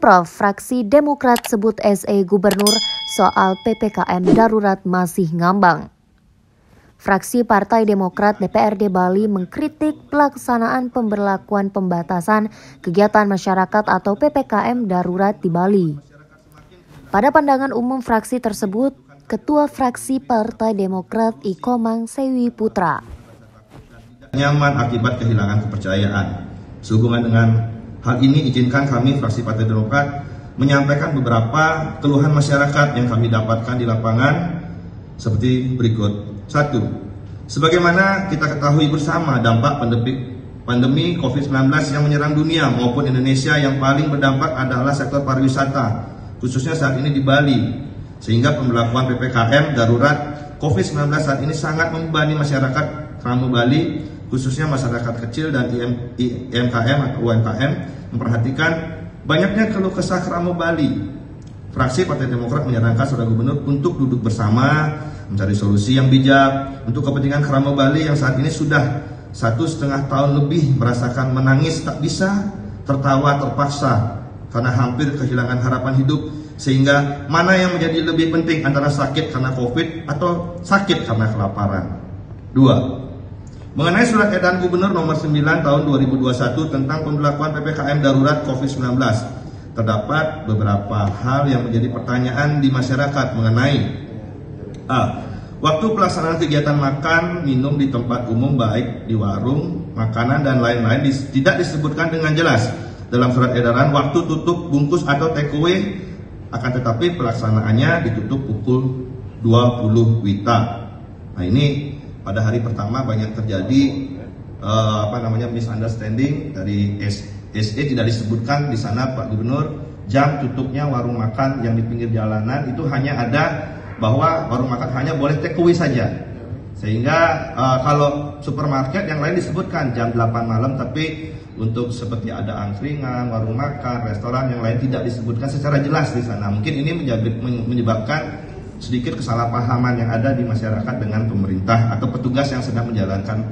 Pemprov, fraksi Demokrat sebut SE Gubernur soal PPKM darurat masih ngambang. Fraksi Partai Demokrat DPRD Bali mengkritik pelaksanaan pemberlakuan pembatasan kegiatan masyarakat atau PPKM darurat di Bali. Pada pandangan umum fraksi tersebut, Ketua Fraksi Partai Demokrat Ikomang Sewi Putra nyaman akibat kehilangan kepercayaan. Sehubungan dengan hal ini, izinkan kami fraksi Partai Demokrat menyampaikan beberapa keluhan masyarakat yang kami dapatkan di lapangan seperti berikut. 1. Sebagaimana kita ketahui bersama, dampak pandemi COVID-19 yang menyerang dunia maupun Indonesia, yang paling berdampak adalah sektor pariwisata, khususnya saat ini di Bali. Sehingga pemberlakuan PPKM darurat COVID-19 saat ini sangat membebani masyarakat Kramo Bali, khususnya masyarakat kecil dan IMKM atau UMKM, memperhatikan banyaknya keluh kesah Kramo Bali. Fraksi Partai Demokrat menyarankan Saudara Gubernur untuk duduk bersama, mencari solusi yang bijak untuk kepentingan Kramo Bali yang saat ini sudah 1,5 tahun lebih merasakan menangis tak bisa, tertawa terpaksa karena hampir kehilangan harapan hidup. Sehingga mana yang menjadi lebih penting antara sakit karena COVID atau sakit karena kelaparan? 2. Mengenai surat edaran Gubernur nomor 9 tahun 2021 tentang pemberlakuan PPKM darurat COVID-19, terdapat beberapa hal yang menjadi pertanyaan di masyarakat mengenai A. Waktu pelaksanaan kegiatan makan, minum di tempat umum baik di warung, makanan dan lain-lain tidak disebutkan dengan jelas dalam surat edaran waktu tutup bungkus atau take away, akan tetapi pelaksanaannya ditutup pukul 20 WITA. Nah, ini pada hari pertama banyak terjadi misunderstanding dari SE. Tidak disebutkan di sana Pak Gubernur jam tutupnya warung makan yang di pinggir jalanan, itu hanya ada bahwa warung makan hanya boleh take away saja. Sehingga kalau supermarket yang lain disebutkan jam 8 malam, tapi untuk seperti ada angkringan, warung makan, restoran yang lain tidak disebutkan secara jelas di sana. Mungkin ini menyebabkan sedikit kesalahpahaman yang ada di masyarakat dengan pemerintah atau petugas yang sedang menjalankan.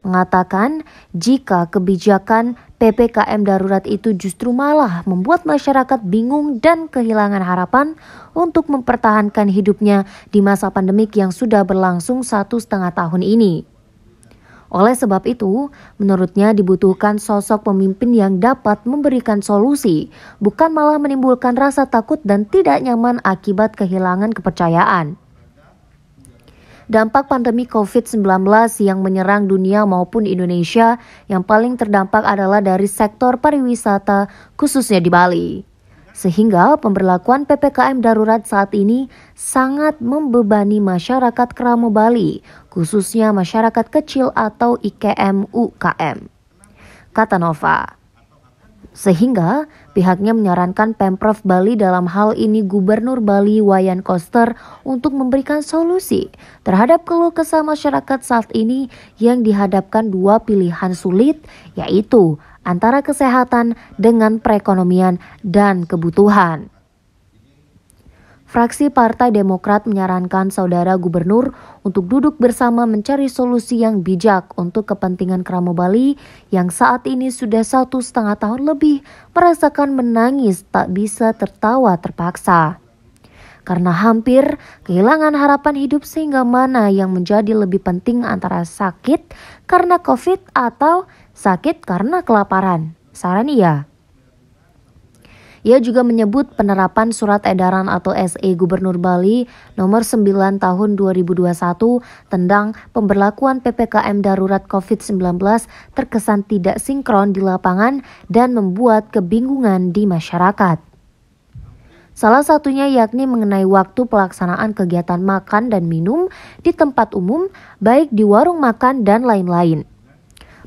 Mengatakan jika kebijakan PPKM darurat itu justru malah membuat masyarakat bingung dan kehilangan harapan untuk mempertahankan hidupnya di masa pandemik yang sudah berlangsung 1,5 tahun ini. Oleh sebab itu, menurutnya dibutuhkan sosok pemimpin yang dapat memberikan solusi, bukan malah menimbulkan rasa takut dan tidak nyaman akibat kehilangan kepercayaan. Dampak pandemi COVID-19 yang menyerang dunia maupun Indonesia, yang paling terdampak adalah dari sektor pariwisata, khususnya di Bali. Sehingga pemberlakuan PPKM darurat saat ini sangat membebani masyarakat Kramo Bali, khususnya masyarakat kecil atau IKM-UKM, kata Nova. Sehingga pihaknya menyarankan Pemprov Bali, dalam hal ini Gubernur Bali Wayan Koster, untuk memberikan solusi terhadap keluh kesah masyarakat saat ini yang dihadapkan dua pilihan sulit, yaitu antara kesehatan dengan perekonomian dan kebutuhan. Fraksi Partai Demokrat menyarankan Saudara Gubernur untuk duduk bersama mencari solusi yang bijak untuk kepentingan Kramo Bali yang saat ini sudah 1,5 tahun lebih merasakan menangis tak bisa tertawa terpaksa. Karena hampir kehilangan harapan hidup, sehingga mana yang menjadi lebih penting antara sakit karena COVID atau sakit karena kelaparan? Saran ia. Ia juga menyebut penerapan surat edaran atau SE Gubernur Bali nomor 9 tahun 2021 tentang pemberlakuan PPKM darurat COVID-19 terkesan tidak sinkron di lapangan dan membuat kebingungan di masyarakat. Salah satunya yakni mengenai waktu pelaksanaan kegiatan makan dan minum di tempat umum, baik di warung makan dan lain-lain.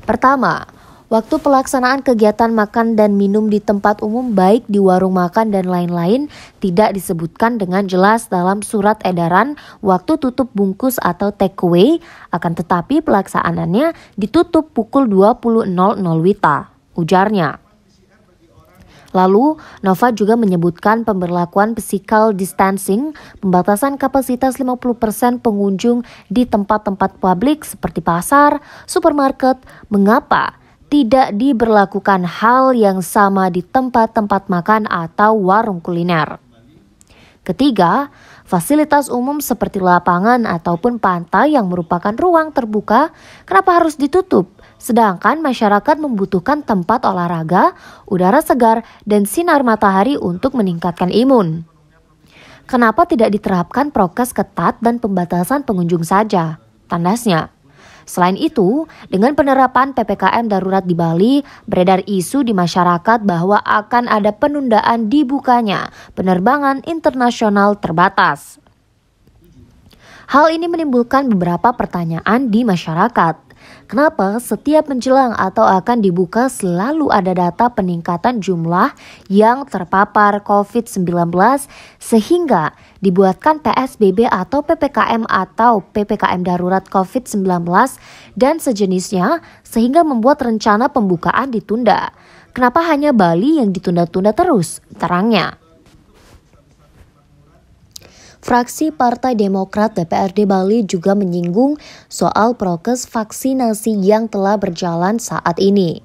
Pertama, waktu pelaksanaan kegiatan makan dan minum di tempat umum baik di warung makan dan lain-lain tidak disebutkan dengan jelas dalam surat edaran waktu tutup bungkus atau take away, akan tetapi pelaksanaannya ditutup pukul 20.00 WITA, ujarnya. Lalu, Nova juga menyebutkan pemberlakuan physical distancing, pembatasan kapasitas 50% pengunjung di tempat-tempat publik seperti pasar, supermarket. Mengapa tidak diberlakukan hal yang sama di tempat-tempat makan atau warung kuliner. Ketiga, fasilitas umum seperti lapangan ataupun pantai yang merupakan ruang terbuka, kenapa harus ditutup? Sedangkan masyarakat membutuhkan tempat olahraga, udara segar, dan sinar matahari untuk meningkatkan imun. Kenapa tidak diterapkan prokes ketat dan pembatasan pengunjung saja? Tandasnya. Selain itu, dengan penerapan PPKM darurat di Bali, beredar isu di masyarakat bahwa akan ada penundaan dibukanya penerbangan internasional terbatas. Hal ini menimbulkan beberapa pertanyaan di masyarakat. Kenapa setiap menjelang atau akan dibuka selalu ada data peningkatan jumlah yang terpapar COVID-19 sehingga dibuatkan PSBB atau PPKM atau PPKM darurat COVID-19 dan sejenisnya sehingga membuat rencana pembukaan ditunda. Kenapa hanya Bali yang ditunda-tunda terus? Terangnya. Fraksi Partai Demokrat DPRD Bali juga menyinggung soal prokes vaksinasi yang telah berjalan saat ini.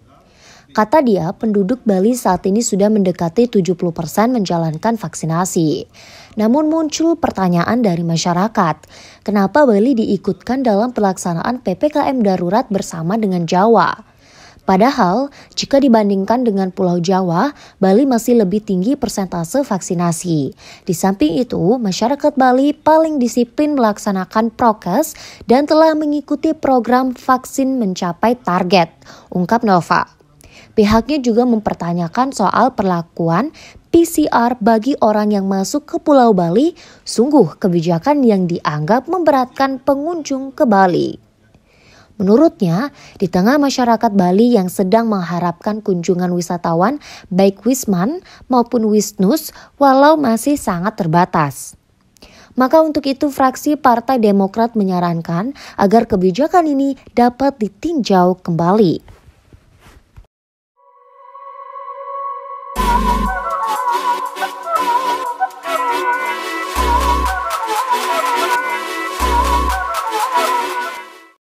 Kata dia, penduduk Bali saat ini sudah mendekati 70% menjalankan vaksinasi. Namun muncul pertanyaan dari masyarakat, kenapa Bali diikutkan dalam pelaksanaan PPKM darurat bersama dengan Jawa? Padahal, jika dibandingkan dengan Pulau Jawa, Bali masih lebih tinggi persentase vaksinasi. Di samping itu, masyarakat Bali paling disiplin melaksanakan prokes dan telah mengikuti program vaksin mencapai target, ungkap Nova. Pihaknya juga mempertanyakan soal perlakuan PCR bagi orang yang masuk ke Pulau Bali, sungguh kebijakan yang dianggap memberatkan pengunjung ke Bali. Menurutnya, di tengah masyarakat Bali yang sedang mengharapkan kunjungan wisatawan baik Wisman maupun Wisnus walau masih sangat terbatas. Maka untuk itu fraksi Partai Demokrat menyarankan agar kebijakan ini dapat ditinjau kembali.